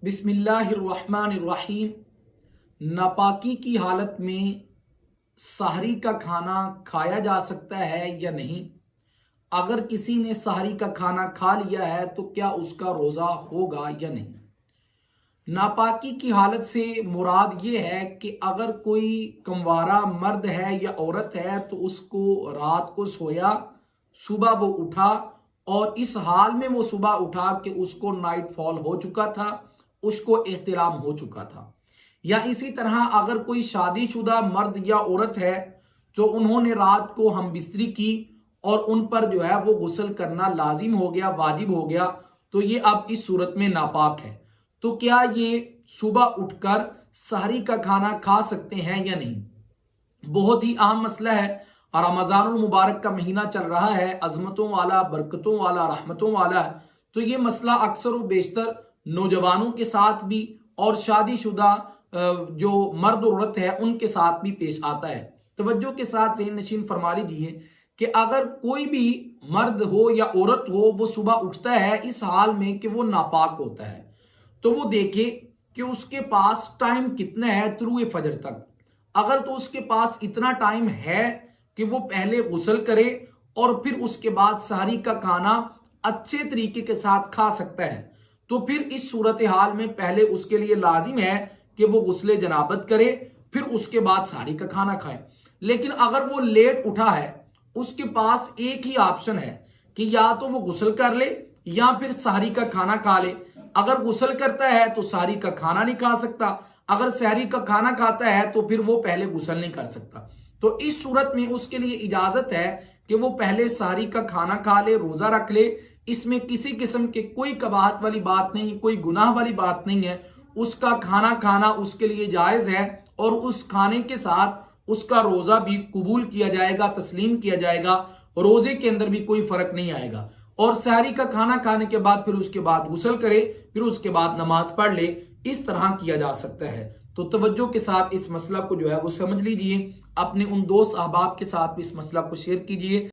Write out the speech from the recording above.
बिस्मिल्लाहिर्रहमानिर्रहीम। नापाकी की हालत में सहरी का खाना खाया जा सकता है या नहीं? अगर किसी ने सहरी का खाना खा लिया है तो क्या उसका रोज़ा होगा या नहीं? नापाकी की हालत से मुराद ये है कि अगर कोई कमवारा मर्द है या औरत है तो उसको रात को सोया, सुबह वो उठा और इस हाल में वो सुबह उठा कि उसको नाइट फॉल हो चुका था, उसको एहतिलाम हो चुका था। या इसी तरह अगर कोई शादीशुदा मर्द या औरत है तो उन्होंने रात को हम बिस्तरी की और उन पर जो है वो गुस्ल करना लाजिम हो गया, वाजिब हो गया, तो ये अब इस सूरत में नापाक है। तो क्या ये सुबह उठकर सहरी का खाना खा सकते हैं या नहीं? बहुत ही अहम मसला है। और रमज़ानुल मुबारक का महीना चल रहा है, अजमतों वाला, बरकतों वाला, रहमतों वाला। तो ये मसला अक्सर व बेशतर नौजवानों के साथ भी और शादीशुदा जो मर्द औरत है उनके साथ भी पेश आता है। तवज्जो के साथ ज़हन नशीन फरमा लीजिए कि अगर कोई भी मर्द हो या औरत हो वो सुबह उठता है इस हाल में कि वो नापाक होता है, तो वो देखे कि उसके पास टाइम कितना है तुलुए फजर तक। अगर तो उसके पास इतना टाइम है कि वो पहले गुस्ल करे और फिर उसके बाद सहरी का खाना अच्छे तरीके के साथ खा सकता है, तो फिर इस सूरत हाल में पहले उसके लिए लाजिम है कि वो गुस्ले जनाबत करे, फिर उसके बाद सहरी का खाना खाए। लेकिन अगर वो लेट उठा है, उसके पास एक ही ऑप्शन है कि या तो वो गुस्ल कर ले या फिर सहरी का खाना खा ले। अगर गुस्ल करता है तो सहरी का खाना नहीं खा सकता, अगर सहरी का खाना खाता है तो फिर वो पहले गुस्ल नहीं कर सकता। तो इस सूरत में उसके लिए इजाजत है कि वो पहले सहरी का खाना खा ले, रोजा रख ले। इसमें किसी किस्म के कोई कबाहत वाली बात नहीं, कोई गुनाह वाली बात नहीं है। उसका खाना खाना उसके लिए जायज है और उस खाने के साथ उसका रोजा भी कबूल किया जाएगा, तस्लीम किया जाएगा। रोजे के अंदर भी कोई फर्क नहीं आएगा। और सहरी का खाना खाने के बाद फिर उसके बाद गुस्ल करे, फिर उसके बाद नमाज पढ़ ले, इस तरह किया जा सकता है। तो तवज्जो के साथ इस मसला को जो है वो समझ लीजिए। अपने उन दोस्त अहबाब के साथ भी इस मसला को शेयर कीजिए।